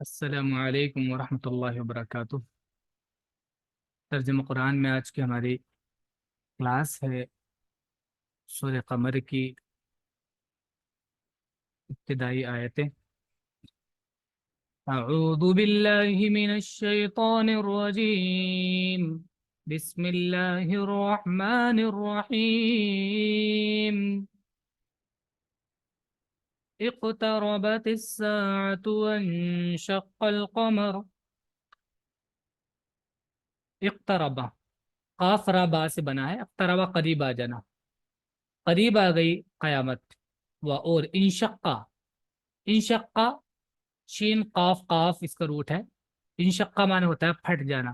السلام علیکم ورحمۃ اللہ وبرکاتہ۔ ترجمہ قرآن میں آج کی ہماری کلاس ہے سورہ قمر کی ابتدائی آیتیں۔ اعوذ باللہ من الشیطان الرجیم، بسم اللہ الرحمن الرحیم۔ اقتربت الساعة وانشق القمر۔ اقتربا قاف را با سے بنا ہے، اقتربا قریب آ جانا، قریب آ گئی قیامت۔ اور انشقا، انشقا شین قاف قاف اس کا روٹ ہے، انشقا معنی ہوتا ہے پھٹ جانا۔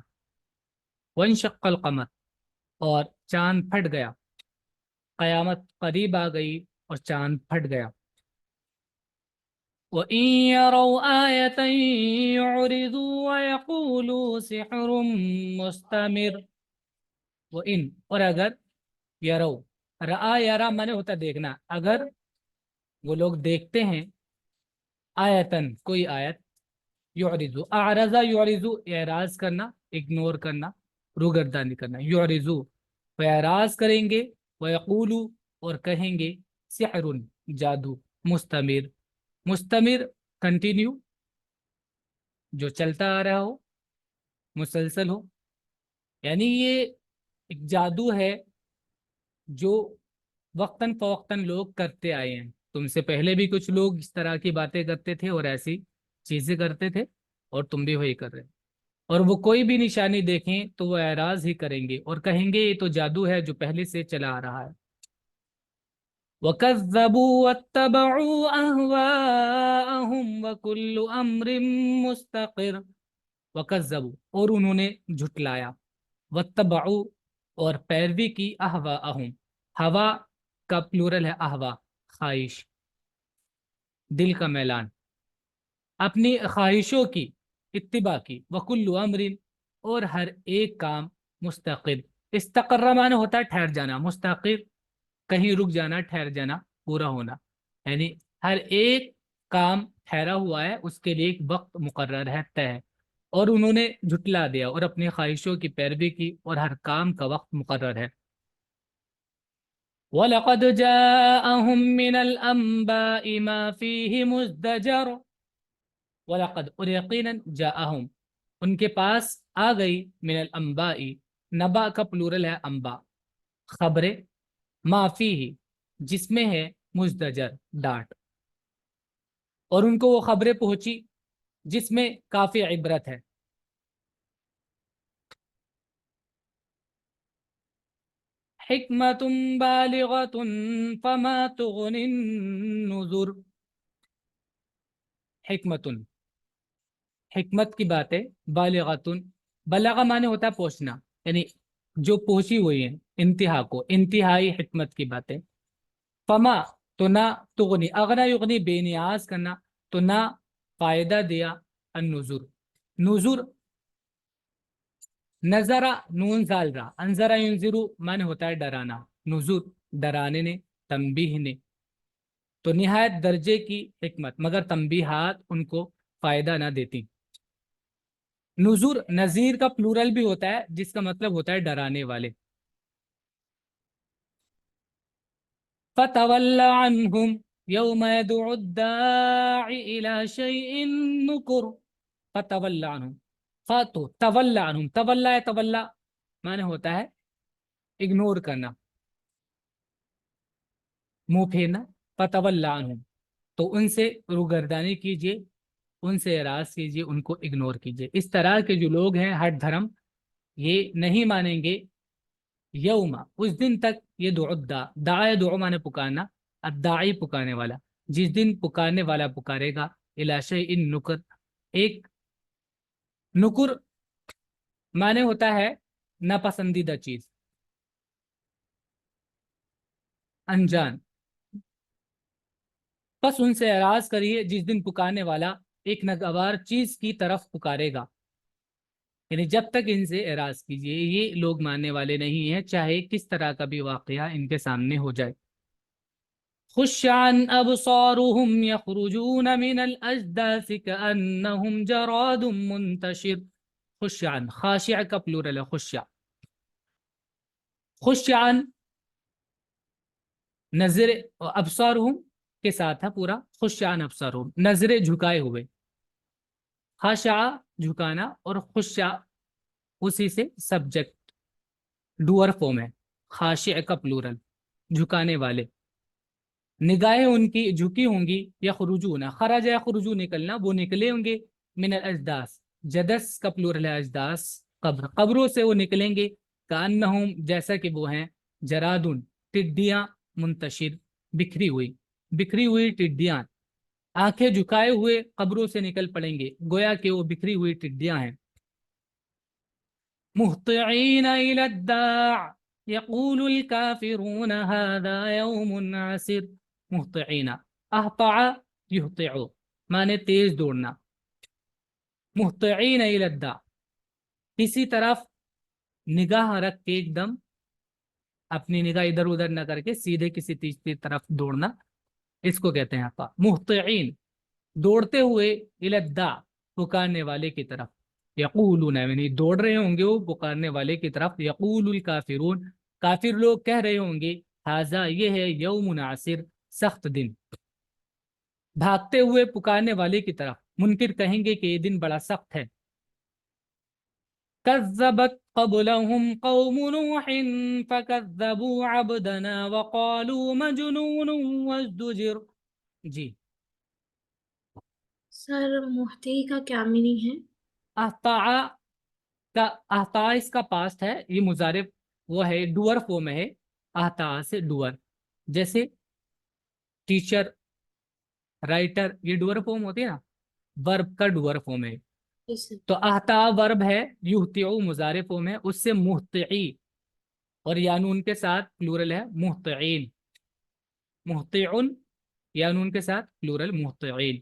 وانشق القمر، اور چاند پھٹ گیا، قیامت قریب آ گئی اور چاند پھٹ گیا۔ وَإِن يَرَوْا آيَةً يُعْرِضُوا وَيَقُولُوا سِحْرٌ مُسْتَمِرٌ۔ وَإِن، اور اگر، یرو رآ یرا معنی ہوتا ہے دیکھنا، اگر وہ لوگ دیکھتے ہیں آیتن کوئی آیت، یعرضو اعرضا یعرضو اعراض کرنا، اگنور کرنا، روگردانی کرنا، یعرضو وہ اعراض کریں گے، ویقولو اور کہیں گے، سحر جادو، مستمر، مستمر کنٹینیو جو چلتا آ رہا ہو، مسلسل ہو، یعنی یہ ایک جادو ہے جو وقتاً فوقتاً لوگ کرتے آئے ہیں۔ تم سے پہلے بھی کچھ لوگ اس طرح کی باتیں کرتے تھے اور ایسی چیزیں کرتے تھے، اور تم بھی وہی کر رہے ہیں۔ اور وہ کوئی بھی نشانی دیکھیں تو وہ اعراض ہی کریں گے اور کہیں گے یہ تو جادو ہے جو پہلے سے چلا آ رہا ہے۔ وَكَذَّبُوا وَاتَّبَعُوا أَهْوَاءَهُمْ وَكُلُّ أَمْرٍ مُسْتَقِرٌ۔ وَكَذَّبُوا، اور انہوں نے جھٹلایا، وَاتَّبَعُوا اور پیروی کی، أَهْوَاءَهُمْ، ہوا کا پلورل ہے احوا، خواہش، دل کا میلان، اپنی خواہشوں کی اتباع کی، وکل امر، اور ہر ایک کام، مستقر، استقر معنی ہوتا ہے ٹھہر جانا، مستقر کہیں رک جانا، ٹھہر جانا، پورا ہونا، یعنی ہر ایک کام ٹھہرا ہوا ہے، اس کے لیے ایک وقت مقرر ہے، طے ہے، اور انہوں نے جھٹلا دیا اور اپنی خواہشوں کی پیروی کی اور ہر کام کا وقت مقرر ہے۔ وَلَقَدْ جَاءَهُم مِّنَ الْأَنبَاءِ مَا فِيهِ مُزْدَجَرٌ۔ وَلَقَدْ، اور یقیناً، جَاءَهُم ان کے پاس آ گئی، من الانباء، نبا کا پلورل ہے انبا، خبریں، ما فیہ جس میں ہے، مزدجر ڈانٹ، اور ان کو وہ خبریں پہنچی جس میں کافی عبرت ہے۔ حکمت بالغۃ فما تغنی النذر۔ حکمت، حکمت کی باتیں، بالغتن، بلغہ معنی ہوتا ہے پہنچنا، یعنی جو پہنچی ہوئی ہیں انتہا کو، انتہائی حکمت کی باتیں۔ فما، تو نہ، تغنی اغنا یغنی بے نیاز کرنا، تو نہ فائدہ دیا، النذر، نذر، نظرا نون زال را، انذرا ینذرو معنی ہوتا ہے ڈرانا، نذر ڈرانے نے، تنبیہ نے، تو نہایت درجے کی حکمت، مگر تنبیہات ان کو فائدہ نہ دیتی۔ نذر نذیر کا پلورل بھی ہوتا ہے جس کا مطلب ہوتا ہے ڈرانے والے۔ فَتَوَلَّ عَنْهُمْ يَوْمَ يَدْعُ الدَّاعِ إِلَى شَيْءٍ نُكُرٍ۔ فَتَوَلَّ عَنْهُمْ، فَتو تَوَلَّ عَنْهُمْ، تَوَلَّ تَوَلَّ معنی ہوتا ہے اگنور کرنا، منہ پھیرنا، فَتَوَلَّ عَنْهُمْ، تو ان سے روگردانی کیجیے، ان سے اعراض کیجیے، ان کو اگنور کیجیے۔ اس طرح کے جو لوگ ہیں ہٹ دھرم، یہ نہیں مانیں گے، یوما اس دن تک، یہ دعا، دعا دعا مانے پکارنا، الداعی پکارنے والا، جس دن پکارنے والا پکارے گا، الی شیء نکر، ایک، نکر مانے ہوتا ہے ناپسندیدہ چیز، انجان، پس ان سے اعراض کریے جس دن پکارنے والا ایک ناگوار چیز کی طرف پکارے گا، یعنی جب تک ان سے اعراض کیجیے، یہ لوگ ماننے والے نہیں ہیں، چاہے کس طرح کا بھی واقعہ ان کے سامنے ہو جائے۔ خش عن ابصارهم يخرجون من الاجداث كانهم جراد منتشر. خش عن، خاشع کا پلورل ہے خشع. خش عن نظر، ابصارهم کے ساتھ ہے پورا، خش عن ابصارهم نظریں جھکائے ہوئے. خاشع جھکانا، اور خشع اسی سے سبجیکٹ ڈوئر فارم ہے. خاشع کا پلورل جھکانے والے. نگاہیں ان کی جھکی ہوں گی. یخرجون، خرج یخرجو نکلنا، وہ نکلے ہوں گے. من الاجداث، جدس کا پلورل ہے اجداث، قبر، قبروں سے وہ نکلیں گے. کانہم، جیسا کہ وہ ہیں، جرادن، ٹڈیاں، منتشر، بکھری ہوئی. بکھری ہوئی ٹڈیاں، آنکھیں جھکائے ہوئے قبروں سے نکل پڑیں گے، گویا کہ وہ بکھری ہوئی ٹڈیاں ہیں. مہطعین الی الداع یقول الکافرون هذا یوم عسر. مہطعین، اہطع یہطع مانے تیز دوڑنا. مہطعین الی الداع، کسی طرف نگاہ رکھ کے، ایک دم اپنی نگاہ ادھر ادھر نہ کر کے سیدھے کسی تیسری طرف دوڑنا، اس کو کہتے ہیں اہطع. مہطعین، دوڑتے ہوئے، الی الداع پکارنے والے کی طرف. یقولون، یعنی دوڑ رہے ہوں گے وہ پکارنے والے کی طرف. یقول الکافرون، کافر لوگ کہہ رہے ہوں گے، ھذا یہ ہے، یوم عسر سخت دن. بھاگتے ہوئے پکارنے والے کی طرف. منکر کہیں گے کہ یہ دن بڑا سخت ہے. کذبت قبلهم قوم نوح فكذبوا عبدنا وقالوا مجنون وازدجر. جی سر محتی کا کیا میننگ ہے؟ احطاء کا، احطاء اس کا پاسٹ ہے، یہ مضارع وہ ہے، ڈوئر فارم ہے. احطاء سے ڈوئر، جیسے ٹیچر، رائٹر، یہ ڈوئر فارم ہوتی ہے نا، ورب کا ڈوئر فارم ہے. تو احطاء ورب ہے، یحتعو مضارع فارم ہے، اس سے محتعی، اور یانون کے ساتھ پلورل ہے محتعین. محتعن، یانون کے ساتھ پلورل محتعین.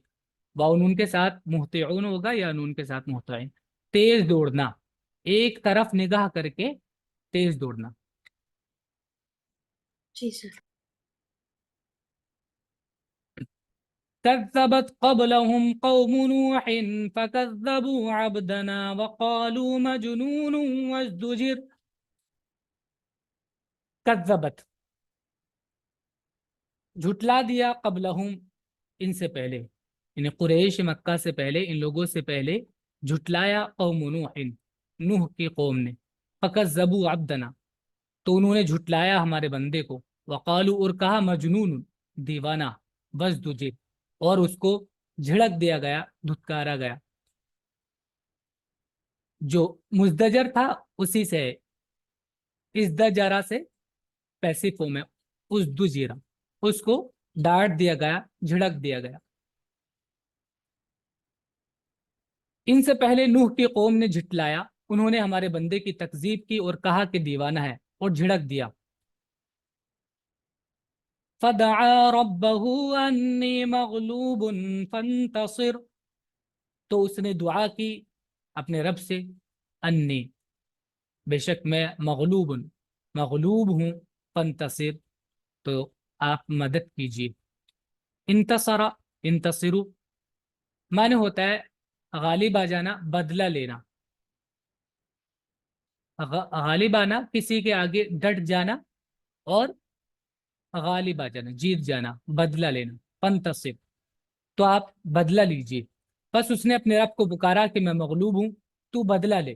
واؤنون کے ساتھ محتعون ہوگا، یانون کے ساتھ محتعین. تیز دوڑنا، ایک طرف نگاہ کر کے تیز دوڑنا. جی سر. كذبت قبلهم قوم نوح فكذبوا عبدنا وقالوا مجنون وازدجر. كذبت، جھٹلا دیا، قبلہم ان سے پہلے، یعنی قریش مکہ سے پہلے، ان لوگوں سے پہلے جھٹلایا قوم نوح، نوح کی قوم نے. فکذبوا عبدنا، تو انہوں نے جھٹلایا ہمارے بندے کو. وقالو، اور کہا، مجنون دیوانہ، وازدجر، اور اس کو جھڑک دیا گیا، دھتکارا گیا. جو مزدجر تھا اسی سے، ازدجرا سے پیسو فارم ہے، ازدجرا، اس کو ڈانٹ دیا گیا، جھڑک دیا گیا. ان سے پہلے نوح کی قوم نے جھٹلایا، انہوں نے ہمارے بندے کی تکذیب کی اور کہا کہ دیوانہ ہے، اور جھڑک دیا. فدعا ربه انی مغلوب فانتصر، تو اس نے دعا کی اپنے رب سے، انی، بے شک میں، مغلوب، مغلوب ہوں، فانتصر، تو آپ مدد کیجیے. انتصر، انتصرو معنی ہوتا ہے غالب آ جانا، بدلہ لینا. غالب آنا، کسی کے آگے ڈٹ جانا، اور غالب آ جانا، جیت جانا، بدلہ لینا. فانتصر، تو آپ بدلہ لیجیے. بس اس نے اپنے رب کو پکارا کہ میں مغلوب ہوں، تو بدلہ لے.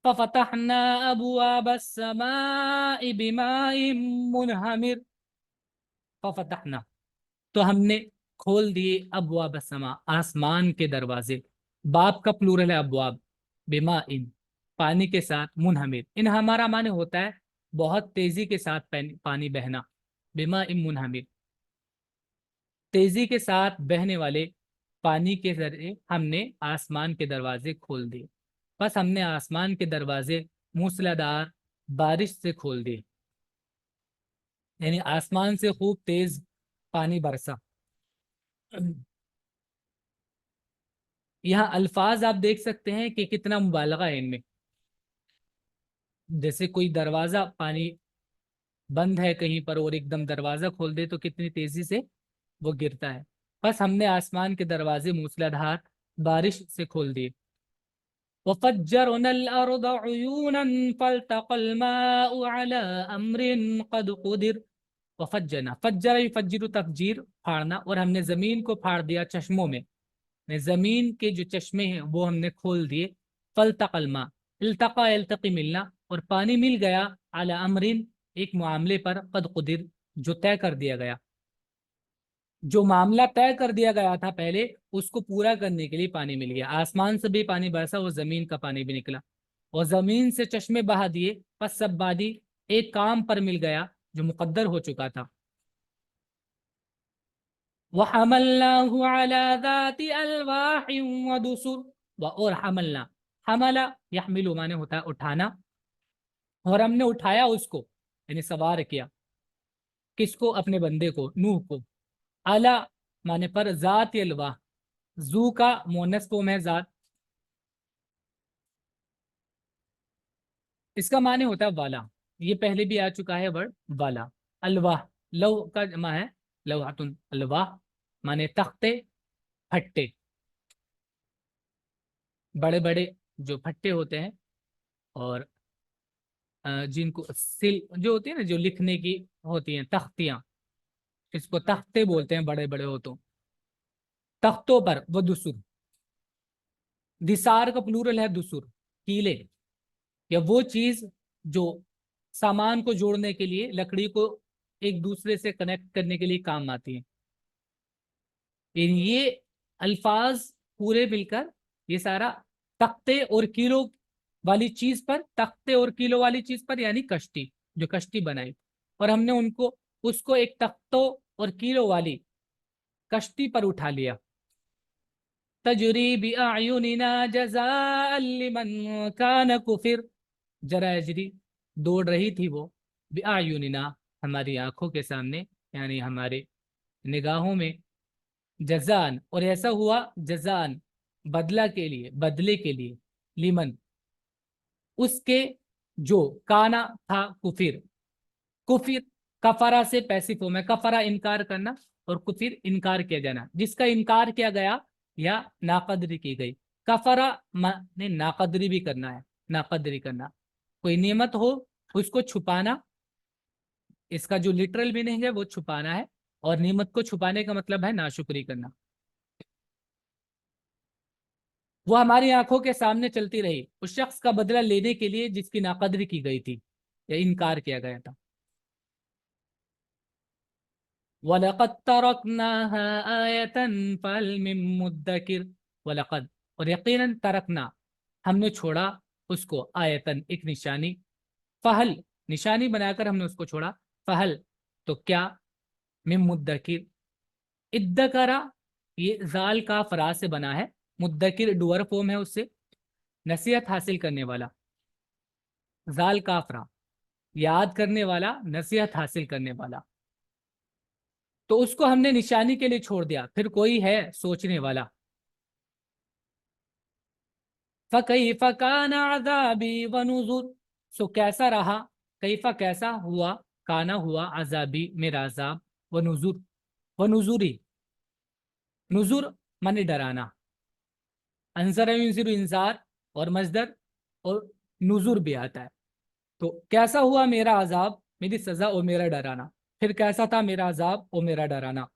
ففتحنا ابواب السماء بماء منہمر. ففتحنا، تو ہم نے کھول دیے، ابواب السماء آسمان کے دروازے. باب کا پلورل ہے ابواب. بماء پانی کے ساتھ، منہمر، ان ہمارا معنی ہوتا ہے بہت تیزی کے ساتھ پانی بہنا. بماء منہمر، تیزی کے ساتھ بہنے والے پانی کے ذریعے ہم نے آسمان کے دروازے کھول دیے. بس ہم نے آسمان کے دروازے موسلادھار بارش سے کھول دیے، یعنی آسمان سے خوب تیز پانی برسا. یہاں الفاظ آپ دیکھ سکتے ہیں کہ کتنا مبالغہ ہے ان میں. جیسے کوئی دروازہ پانی बंद है कहीं पर और एकदम दरवाजा खोल दे तो कितनी तेजी से वो गिरता है। बस हमने आसमान के दरवाजे मूसलाधार बारिश से खोल दिए। وفجرنا الأرض عيونا فالتقى الماء على أمر قد قدر। वफज्जना फज्जर युफज्जिरु तफजीर फाड़ना, और हमने जमीन को फाड़ दिया चश्मों में। जमीन के जो चश्मे हैं वो हमने खोल दिए। फल्तक़ल मा, इल्तक़ा यल्तक़ी मिलना, और पानी मिल गया, अला अमरिन एक मामले पर, कद कुदिर जो तय कर दिया गया। जो मामला तय कर दिया गया था पहले, उसको पूरा करने के लिए पानी मिल गया। आसमान से भी पानी बरसा और जमीन का पानी भी निकला, और जमीन से चश्मे बहा दिए। बस सब बादी एक काम पर मिल गया जो मुकद्दर हो चुका था। वहमल्नाहु अला ज़ाति अलवाहिन व दुसुर। और हमलना, हमला यहमिलु माने होता है उठाना, और हमने उठाया उसको, यानी सवार किया। किसको? अपने बंदे को, नूह को। अला माने पर, ज़ात अलवाह, जू का मोनस फॉर्म है ज़ात, इसका माने होता है वाला। ये पहले भी आ चुका है वर्ड वाला। अलवाह लव का जमा है, लवातुन। अलवाह माने तख्ते, फट्टे, बड़े बड़े जो फट्टे होते हैं, और जिनको सिल जो होती है ना, जो लिखने की होती हैं तख्तियां, इसको तख्ते बोलते हैं, बड़े बड़े हो तो तख्तों पर। वो दुसुर, दिसार का प्लूरल है दुसुर, कीले, या वो चीज जो सामान को जोड़ने के लिए, लकड़ी को एक दूसरे से कनेक्ट करने के लिए काम आती है। ये अल्फाज पूरे मिलकर ये सारा तख्ते और किलो वाली चीज पर, तख्ते और किलो वाली चीज पर, यानी कश्ती, जो कश्ती बनाई, और हमने उनको उसको एक तख्तों और किलो वाली कश्ती पर उठा लिया। तजरी बिअयुनिना जज़ाअन लिमन कान कुफिर। जरा अजरी दौड़ रही थी वो, बिअयुनिना हमारी आंखों के सामने, यानी हमारे निगाहों में, जजान, और ऐसा हुआ जजान बदला के लिए, बदले के लिए, लिमन उसके जो काना था कुफिर। कुफिर कफरा से पैसिव फॉर्म है, कफरा इनकार करना, और कुफिर इनकार किया जाना, जिसका इनकार किया गया या नाकदरी की गई। कफरा माने नाकदरी भी करना है, नाकदरी करना, कोई नेमत हो उसको छुपाना, इसका जो लिटरल मीनिंग है वो छुपाना है, और नेमत को छुपाने का मतलब है नाशुक्री करना। वो हमारी आंखों के सामने चलती रही उस शख्स का बदला लेने के लिए जिसकी नाकदरी की गई थी या इनकार किया गया था। वलक़द तरकनाहा आयतन फहल मिन मुद्दकिर। वलक़द, और यकीनन, तरकना हमने छोड़ा उसको, आयतन एक निशानी, फहल निशानी बनाकर हमने उसको छोड़ा, फहल तो क्या, मिन मुद्दकिर, इद्दकरा ये जाल का फरा से बना है, मुद्दकिर डुअर फॉर्म है उससे, नसीहत हासिल करने वाला, जाल काफरा याद करने वाला, नसीहत हासिल करने वाला। तो उसको हमने निशानी के लिए छोड़ दिया, फिर कोई है सोचने वाला। फकैफ़ कान अज़ाबी व नुज़ुर। सो कैसा रहा, कैफा कैसा हुआ, काना हुआ, अज़ाबी मेरा अज़ाब, व नुज़ुर, व नुज़ुरी, नुज़ुर माने डराना, अंजर युनज़िरु इंजार, और मजदर, और नुज़ुर भी आता है। तो कैसा हुआ मेरा अजाब, मेरी सजा और मेरा डराना, फिर कैसा था मेरा अजाब और मेरा डराना।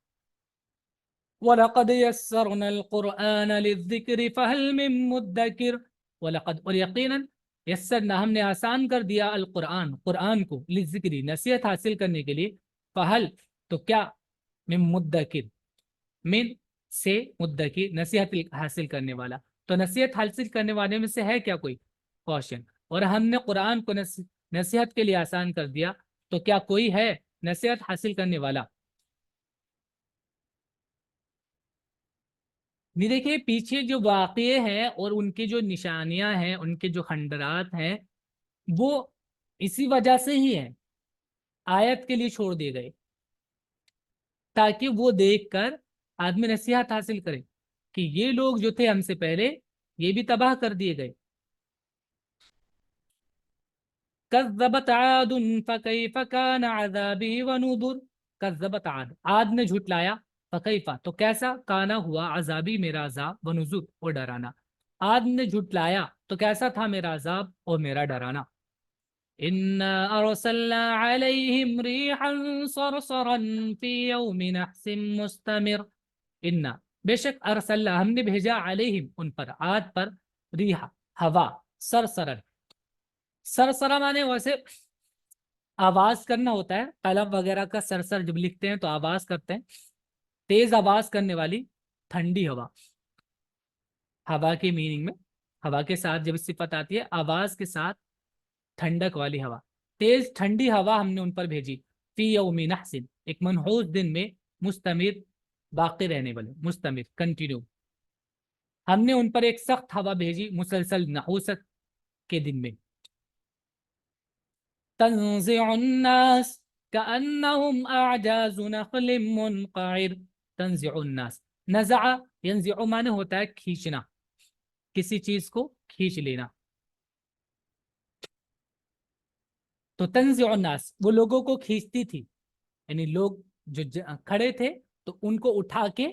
वलक़द यस्सरनल क़ुरआन लिज़्ज़िक्रि फ़हल मिन मुद्दकिर। वलक़द, और यकीनन, यस्सरना हमने आसान कर दिया, अल कुरआन कुरआन को, लिज़्ज़िक्रि नसीहत हासिल करने के लिए, फ़हल तो क्या, मिन मुद्दकिर, मिन से, मुद्दकिर नसीहत हासिल करने वाला, तो नसीहत हासिल करने वाले में से है क्या कोई, कौशन, और हमने कुरान को नसीहत के लिए आसान कर दिया, तो क्या कोई है नसीहत हासिल करने वाला। नहीं, देखिए पीछे जो वाक़ये हैं और उनकी जो निशानियां हैं, उनके जो खंडरात हैं, वो इसी वजह से ही है आयत के लिए छोड़ दिए गए, ताकि वो देखकर आदमी नसीहत हासिल करे कि ये लोग जो थे हमसे पहले, ये भी तबाह कर दिए गए। कज़्ज़बत आदुन फ़कैफ़ कान अज़ाबी वनुज़ुर। कज़्ज़बत आद, आद ने झुटलाया, फ़कैफ़ तो कैसा, काना हुआ, अज़ाबी मेरा अज़ाब, वनुज़ुर और डराना। आद ने झुटलाया तो कैसा था मेरा अज़ाब और मेरा डराना। इन्ना अरसलना अलैहिम रीहन सरसरन फी यौमिन नहसिन मुस्तमिर। इन्ना बेशक, अरसलना हमने भेजा, अलैहिम उन पर, आद पर, रीहा हवा, सरसरन, सरसरा माने वैसे आवाज करना होता है, कलम वगैरह का सरसर जब लिखते हैं तो आवाज करते हैं, तेज आवाज करने वाली ठंडी हवा। हवा के मीनिंग में, हवा के साथ जब सिफत आती है आवाज के साथ, ठंडक वाली हवा, तेज ठंडी हवा हमने उन पर भेजी। फी यौमिन नहसिन, एक मनहूस दिन में, मुस्तमिर बाकी रहने वाले, मुस्तमिर कंटिन्यू। हमने उन पर एक सख्त हवा भेजी मुसलसल नहूसत के दिन में। तंज़िउन्नास कअन्नहुम अअजाज़ु नख़लिम मुनक़इर। तंज़िउन्नास, नज़अ यंज़िउ माने होता है खींचना, किसी चीज को खींच लेना। तो तंज़िउन्नास वो लोगों को खींचती थी, यानी लोग जो खड़े थे तो उनको उठा के,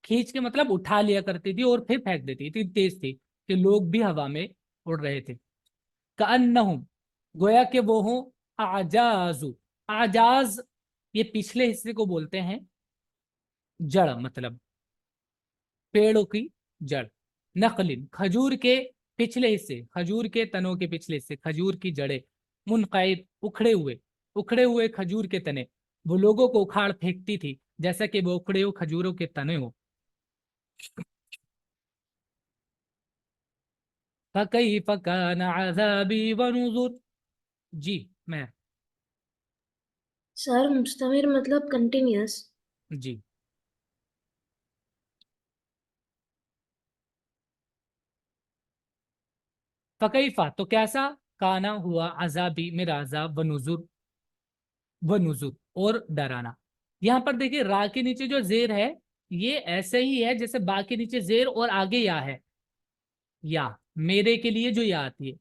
खींच के मतलब उठा लिया करती थी और फिर फेंक देती थी, तेज थी कि लोग भी हवा में उड़ रहे थे। कअन्नहुम, गोया के वो हों, आजाजु, आजाज ये पिछले हिस्से को बोलते हैं, जड़ मतलब पेड़ों की जड़, नकलिन खजूर के पिछले हिस्से, खजूर के तनों के पिछले हिस्से, खजूर की जड़ें, मुनक़इद उखड़े हुए खजूर के तने, वो लोगों को उखाड़ फेंकती थी जैसा कि वो उखड़े हुए खजूरों के तने हो। फकैफ़ कान अज़ाबी वनुज़ुर। जी मैं, सर मुस्तमिर मतलब कंटिन्यूअस। जी फकैफ़ा तो कैसा, काना हुआ, अज़ाबी मेरा अज़ाब, वनुज़ुर और डराना। यहाँ पर देखिए रा के नीचे जो जेर है ये ऐसे ही है जैसे बा के नीचे जेर और आगे या है, या मेरे के लिए जो या आती है,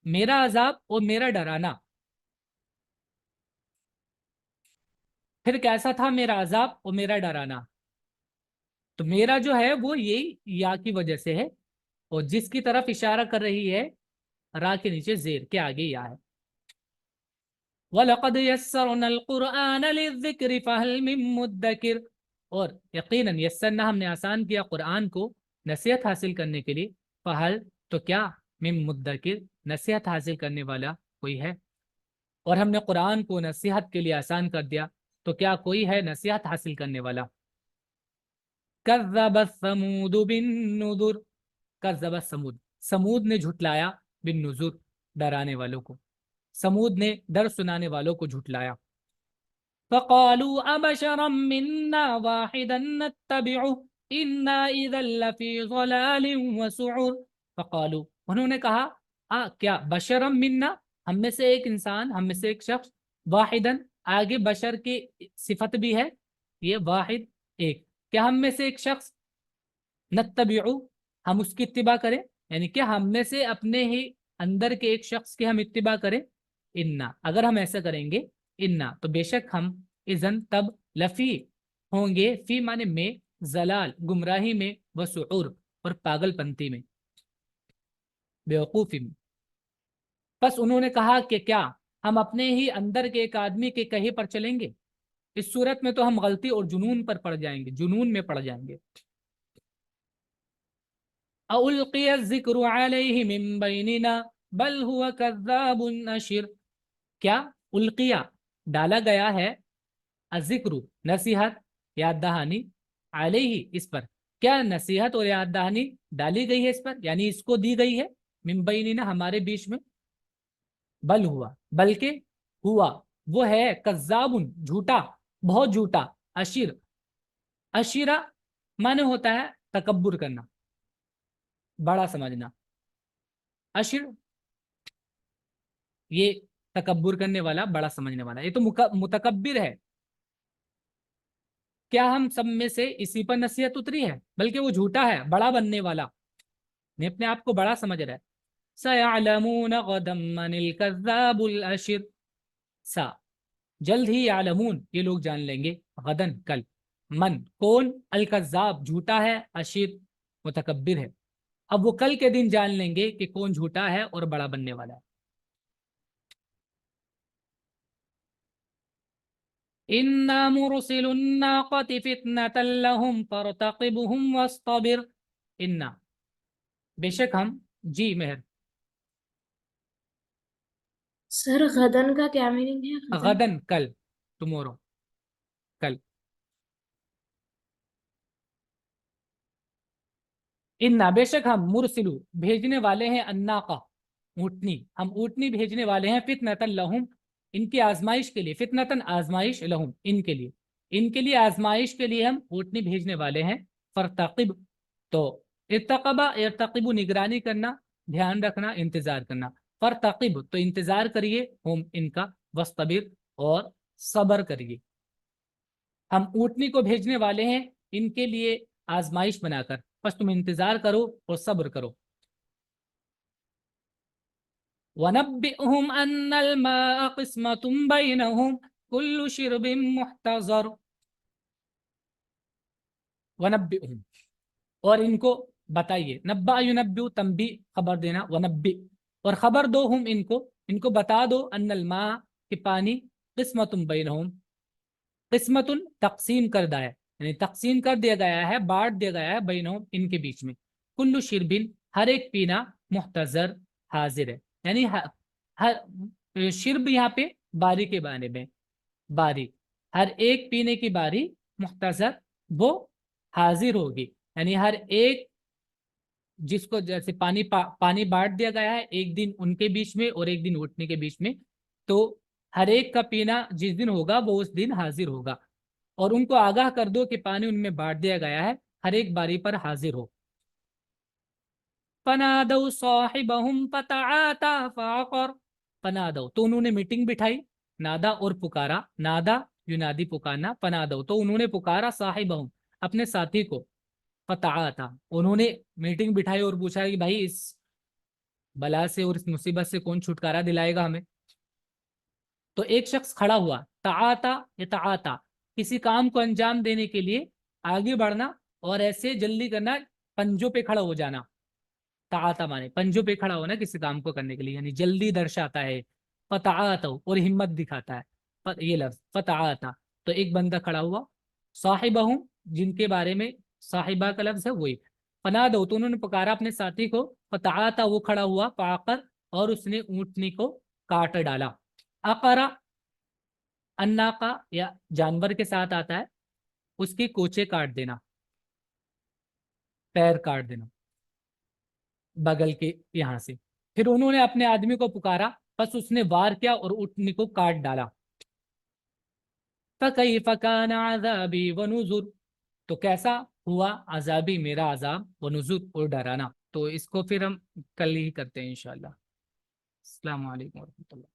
मेरा अजाब और मेरा डराना। फिर कैसा था मेरा अजाब और मेरा डराना, तो मेरा जो है वो यही या की वजह से है, और जिसकी तरफ इशारा कर रही है रा के नीचे जेर के आगे या है। वलक़द यस्सरनल क़ुरआन लिज़्ज़िक्रि फ़हल मिन मुद्दकिर। और यकीनन यस्सरना हमने आसान किया कुरान को नसीहत हासिल करने के लिए, फ़हल तो क्या, मिन मुद्दकिर नसीहत हासिल करने वाला कोई है। और हमने कुरान को नसीहत के लिए आसान कर दिया, तो क्या कोई है नसीहत हासिल करने वाला। कज़्ज़बत समूद बिन्नुज़ुर। कज़्ज़बत समूद, समूद ने झुटलाया, बिन्नुज़ुर डराने वालों को, समूद ने डर सुनाने वालों को झुटलाया। फ़क़ालू अबशरम मिन्ना वाहिदन नत्तबिउ इन्ना इज़न लफ़ी ज़लालिन व सुउर। फ़क़ालू उन्होंने कहा, क्या बशरम मिन्ना, हम में से एक इंसान, हम में से एक शख्स, वाहिदन आगे बशर की सिफत भी है, ये वाहिद एक, क्या हम में से एक शख्स, नत्तबिउ हम उसकी इत्तिबा करें, यानी कि हम में से अपने ही अंदर के एक शख्स की हम इत्तिबा करें। इन्ना अगर हम ऐसा करेंगे, इन्ना तो बेशक हम, इजन तब, लफी होंगे, फी माने में, जलाल गुमराही में, व सुऊर और पागलपंती में, बेवकूफी में। बस उन्होंने कहा कि क्या हम अपने ही अंदर के एक आदमी के कहे पर चलेंगे, इस सूरत में तो हम गलती और जुनून पर पड़ जाएंगे, जुनून में पड़ जाएंगे। अउल्क़िय ज़िक्रु अलैहि मिन बैनिना बल हुवा कज़्ज़ाबुन नशिर। क्या, उल्किया डाला गया है, अजिक्रू नसीहत, याद दहानी, अलैहि इस पर, क्या नसीहत और याद दहानी डाली गई है इस पर, यानी इसको दी गई है, मिन बैनिना हमारे बीच में, बल हुआ बल्कि, हुआ वो है, कज़्ज़ाबुन झूठा, बहुत झूठा, अशिर, अशिरा माने होता है तकब्बुर करना, बड़ा समझना। अशिर ये तकब्बुर करने वाला, बड़ा समझने वाला, ये तो मुतकब्बिर है। क्या हम सब में से इसी पर नसीहत उतरी है, बल्कि वो झूठा है, बड़ा बनने वाला, ये अपने आप को बड़ा समझ रहा है। सयअलमून गदम मनिल कज़्ज़ाबुल अशिर। सा जल्द ही, यालमून ये लोग जान लेंगे, गदन कल, मन कौन, अल कज़्ज़ाब झूठा है, अशिर मुतकब्बिर है। अब वो कल के दिन जान लेंगे कि कौन झूठा है और बड़ा बनने वाला है। इन्ना मुरसिलुन नाक़ति फितनतल लहुम फरतक़िबहुम वस्तबिर। इन्ना बेशक हम, जी मेहर, सर गदन का क्या मीनिंग है? गदन गदन कल, टुमारो कल। इन्ना बेशक हम, मुरसिलु भेजने वाले हैं, अन्नाका ऊँटनी, हम ऊँटनी भेजने वाले हैं, फितनतन लहुम इनकी आजमाइश के लिए, फितनतन आजमाइश, लहुम इनके लिए, इनके लिए आजमाइश के लिए हम ऊँटनी भेजने वाले हैं। फरतकिब तो इर्तकबा, इर्तकिबु निगरानी करना, ध्यान रखना, इंतजार करना। फरतकिब तो इंतजार करिए, हम इनका, वस्तबिर और सबर करिए। हम ऊँटनी को भेजने वाले हैं इनके लिए आजमाइश बनाकर, बस तुम इंतजार करो और सब्र करो। वनब्बिहुम अन्नल माअ क़िस्मतुम बैनहुम कुल्लु शिरबिन मुहतज़र। वनब्बिहुम और इनको बताइए, नब्बा युनब्बु तंबी खबर देना, वनब्बि और खबर दो, हम इनको, इनको बता दो, अन्नल मा कि पानी, क़िस्मतुम बैनहुम किस्मतुन तकसीम कर दिया है, यानी तकसीम कर दिया गया है, बांट दिया गया है, बैनहुम इनके बीच में। कुल्लु शिरबिन हर एक पीना, मुहतजर हाजिर है, यानी हर शिरब यहाँ पे बारी के बारे में, बारी हर एक पीने की बारी, मुहतजर वो हाजिर होगी, यानी हर एक जिसको जैसे पानी बांट दिया गया है, एक दिन उनके बीच में और एक दिन उठने के बीच में, तो हर एक का पीना जिस दिन होगा वो उस दिन हाजिर होगा। और उनको आगाह कर दो कि पानी उनमें बांट दिया गया है, हर एक बारी पर हाजिर हो। फनादौ साहिबहुम फतआता फाकर। फनादौ तो उन्होंने मीटिंग बिठाई, नादा और पुकारा, नादा युनादी पुकारना, फनादौ तो उन्होंने पुकारा, साहिबहुम अपने साथी को, फतआता उन्होंने मीटिंग बिठाई और पूछा कि भाई इस बला से और इस मुसीबत से कौन छुटकारा दिलाएगा हमें। तो एक शख्स खड़ा हुआ, ताता या ताता किसी काम को अंजाम देने के लिए आगे बढ़ना और ऐसे जल्दी करना, पंजों पे खड़ा हो जाना। ताता माने पंजों पे खड़ा होना किसी काम को करने के लिए, यानी जल्दी दर्शाता है। फताता और हिम्मत दिखाता है, ये लफ्ज फताता। तो एक बंदा खड़ा हुआ, साहिबहू जिनके बारे में साहिबा का लफ्ज है वही, पना दो तो उन्होंने पुकारा अपने साथी को, फताता वो खड़ा हुआ, पाकर और उसने ऊंटनी को काट डाला। अकरा अन्ना का या जानवर के साथ आता है, उसके कोचे काट देना, पैर काट देना बगल के यहाँ से। फिर उन्होंने अपने आदमी को पुकारा, बस उसने वार किया और ऊँटनी को काट डाला। फकैफ़ कान अज़ाबी व नुज़ुर तो कैसा हुआ अजाबी मेरा अजाब, व नुज़ुर और डराना। तो इसको फिर हम कल ही करते हैं इंशाल्लाह। अस्सलामु अलैकुम व रहमतुल्लाह।